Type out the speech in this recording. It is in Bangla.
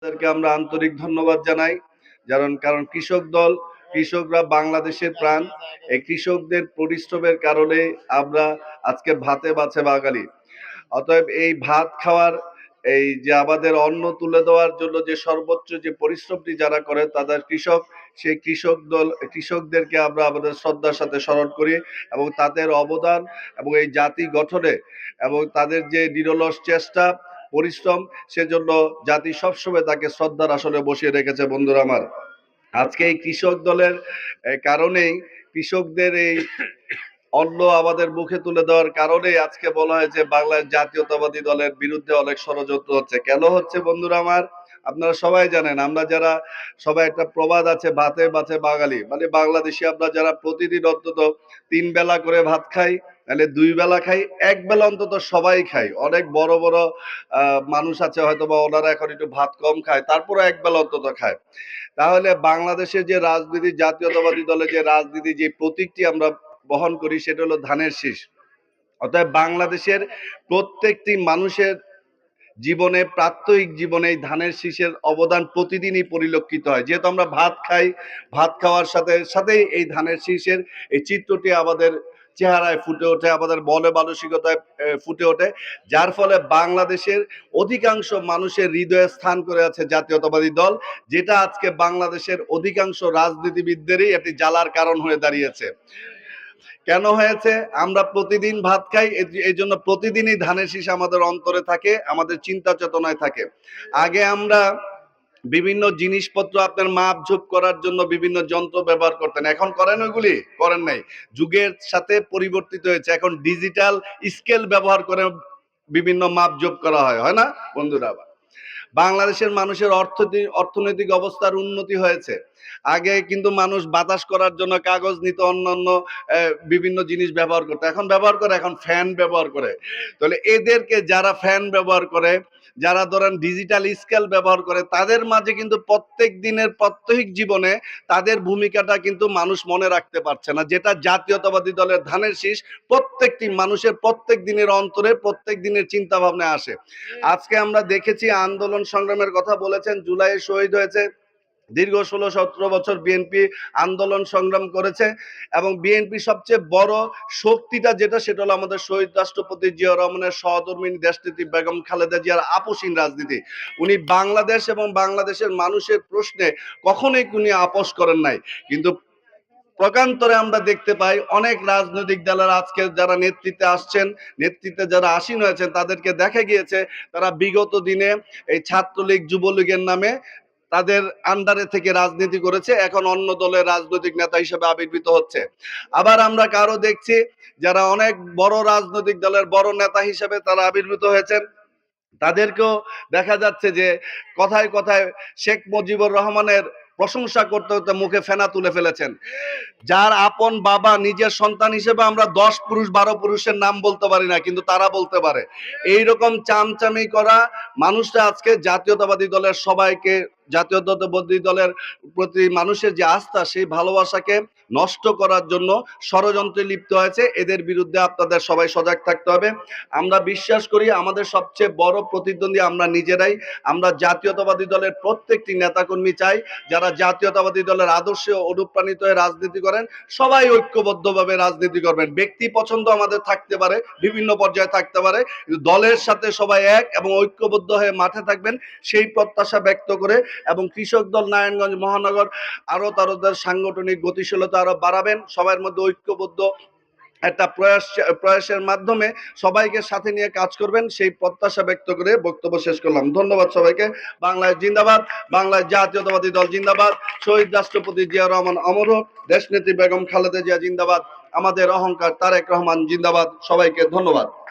তাদেরকে আমরা আন্তরিক ধন্যবাদ জানাই। কারণ কৃষকরা বাংলাদেশের প্রাণ। এই কৃষকদের পরিশ্রমের কারণে আমরা আজকে ভাতে বাঁচে বাঙালি। অতএব এই ভাত খাওয়ার, এই যে আমাদের অন্ন তুলে দেওয়ার জন্য যে সর্বোচ্চ যে পরিশ্রমটি যারা করে তাদের সেই কৃষকদেরকে আমরা আমাদের শ্রদ্ধার সাথে স্মরণ করি এবং তাদের অবদান এবং এই জাতি গঠনে এবং তাদের যে নিরলস চেষ্টা পরিশ্রম, সেজন্য জাতি সবসময় তাকে শ্রদ্ধার আসনে বসিয়ে রেখেছে। বন্ধুরা আমার, আজকে এই কৃষক দলের কারণেই, কৃষকদের এই অন্য আমাদের মুখে তুলে দেওয়ার কারণে আজকে বলা হয় যে বাংলার জাতীয়তাবাদী দলের বিরুদ্ধে অনেক ষড়যন্ত্র হচ্ছে। কেন হচ্ছে বন্ধুরা আমার? আপনারা সবাই জানেন, আমরা যারা সবাই, একটা প্রবাদ আছে, ভাতে বাঁচে বাঙালি, মানে বাংলাদেশি আমরা যারা প্রতিদিন অন্তত 3 বেলা করে ভাত খাই, তাহলে 2 বেলা খাই, 1 বেলা অন্তত সবাই খাই। অনেক বড় বড় মানুষ আছে হয়তো বা ওনারা এখন একটু ভাত কম খায়, তারপরে 1 বেলা অন্তত খায়। তাহলে বাংলাদেশের যে রাজনীতি, জাতীয়তাবাদী দলের যে রাজনীতি, যে প্রতীকটি আমরা বহন করি, সেটা হলো ধানের শীষ। অতএব বাংলাদেশের প্রত্যেকটি মানুষের জীবনে, প্রাত্যহিক জীবনে এই ধানের শীষের অবদান প্রতিদিনই পরিলক্ষিত হয়। যেহেতু আমরা ভাত খাই, ভাত খাওয়ার সাথে সাথেই এই ধানের শীষের এই চিত্রটি আমাদের চেহারায় ফুটে ওঠে, আমাদের মনে মানসিকতায় ফুটে ওঠে, যার ফলে বাংলাদেশের অধিকাংশ মানুষের হৃদয়ে স্থান করে আছে জাতীয়তাবাদী দল, যেটা আজকে বাংলাদেশের অধিকাংশ রাজনীতিবিদদেরই একটি জ্বালার কারণ হয়ে দাঁড়িয়েছে। কেন হয়েছে? আমরা প্রতিদিন ভাত খাই, এই জন্য প্রতিদিনই ধানের শীষ আমাদের অন্তরে থাকে, আমাদের চিন্তা চেতনায় থাকে। আগে আমরা বিভিন্ন জিনিসপত্র, আপনার মাপঝোপ করার জন্য বিভিন্ন যন্ত্র ব্যবহার করতেন, এখন করেন? ওইগুলি করেন নাই। যুগের সাথে পরিবর্তিত হয়েছে, এখন ডিজিটাল স্কেল ব্যবহার করে বিভিন্ন মাপঝোপ করা হয় না বন্ধুরা? বাংলাদেশের মানুষের অর্থনৈতিক অবস্থার উন্নতি হয়েছে। আগে কিন্তু মানুষ বাতাস করার জন্য কাগজ নিত, অন্যান্য বিভিন্ন জিনিস ব্যবহার করতো, এখন ফ্যান ব্যবহার করে। তাহলে এদেরকে, যারা ফ্যান ব্যবহার করে, যারা ধরেন ডিজিটাল স্কেল ব্যবহার করে, তাদের মাঝে কিন্তু প্রত্যেক দিনের প্রাত্যহিক জীবনে তাদের ভূমিকাটা কিন্তু মানুষ মনে রাখতে পারছে না, যেটা জাতীয়তাবাদী দলের ধানের শীষ প্রত্যেকটি মানুষের প্রত্যেক দিনের অন্তরে, প্রত্যেক দিনের চিন্তা ভাবনায় আসে। আজকে আমরা দেখেছি, আন্দোলন সংগ্রামের কথা বলেছেন, জুলাইয়ে শহীদ হয়েছে, দীর্ঘ 16-17 বছর বিএনপি আন্দোলন সংগ্রাম করেছে এবং বিএনপি সবচেয়ে বড় শক্তিটা যেটা, সেটা হলো আমাদের শহীদ রাষ্ট্রপতি জিয়াউর রহমানের সহধর্মিণী দেশনেত্রী বেগম খালেদা জিয়ার আপোষহীন রাজনীতি। উনি বাংলাদেশ এবং বাংলাদেশের মানুষের প্রশ্নে কখনোই উনি আপোষ করেন নাই। কিন্তু প্রকান্তরে আমরা দেখতে পাই অনেক রাজনৈতিক দলের আজকে যারা নেতৃত্বে যারা আসীন হয়েছেন, তাদেরকে দেখা গিয়েছে তারা বিগত দিনে এই ছাত্রলীগ, যুবলীগের নামে তাদের আন্ডারে থেকে রাজনীতি করেছে, এখন অন্য দলের রাজনৈতিক নেতা হিসেবে আবির্ভূত হচ্ছে। আবার আমরা কারো দেখছি যারা অনেক বড় রাজনৈতিক দলের বড় নেতা হিসেবে তারা আবির্ভূত হয়েছেন, তাদেরকেও দেখা যাচ্ছে যে কথায় কথায় শেখ মুজিবুর রহমানের প্রশংসা করতে করতে মুখে ফেনা তুলে ফেলেছেন। যার আপন বাবা নিজের সন্তান হিসেবে আমরা 10 পুরুষ 12 পুরুষের নাম বলতে পারি না, কিন্তু তারা বলতে পারে। এইরকম চামচামি করা মানুষরা আজকে জাতীয়তাবাদী দলের জাতীয়তাবাদী দলের প্রতি মানুষের যে আস্থা, সেই ভালোবাসাকে নষ্ট করার জন্য ষড়যন্ত্রে লিপ্ত হয়েছে। এদের বিরুদ্ধে আপনাদের সবাই সজাগ থাকতে হবে। আমরা বিশ্বাস করি আমাদের সবচেয়ে বড় প্রতিদ্বন্দ্বী আমরা নিজেরাই। আমরা জাতীয়তাবাদী দলের প্রত্যেকটি নেতাকর্মী চাই, যারা জাতীয়তাবাদী দলের আদর্শে অনুপ্রাণিত হয়ে রাজনীতি করেন, সবাই ঐক্যবদ্ধভাবে রাজনীতি করবেন। ব্যক্তি পছন্দ আমাদের থাকতে পারে, বিভিন্ন পর্যায়ে থাকতে পারে, কিন্তু দলের সাথে সবাই এক এবং ঐক্যবদ্ধ হয়ে মাঠে থাকবেন, সেই প্রত্যাশা ব্যক্ত করে, এবং কৃষক দল নারায়ণগঞ্জ মহানগর আরো তাদের সাংগঠনিক গতিশীলতা আরো বাড়াবেন, সবার মধ্যে ঐক্যবদ্ধ একটা প্রয়াসের মাধ্যমে সবাইকে সাথে নিয়ে কাজ করবেন, সেই প্রত্যাশা ব্যক্ত করে বক্তব্য শেষ করলাম। ধন্যবাদ সবাইকে। বাংলাদেশ জিন্দাবাদ, বাংলাদেশ জাতীয়তাবাদী দল জিন্দাবাদ, শহীদ রাষ্ট্রপতি জিয়াউর রহমান অমর হোক, দেশনেত্রী বেগম খালেদা জিয়া জিন্দাবাদ, আমাদের অহংকার তারেক রহমান জিন্দাবাদ। সবাইকে ধন্যবাদ।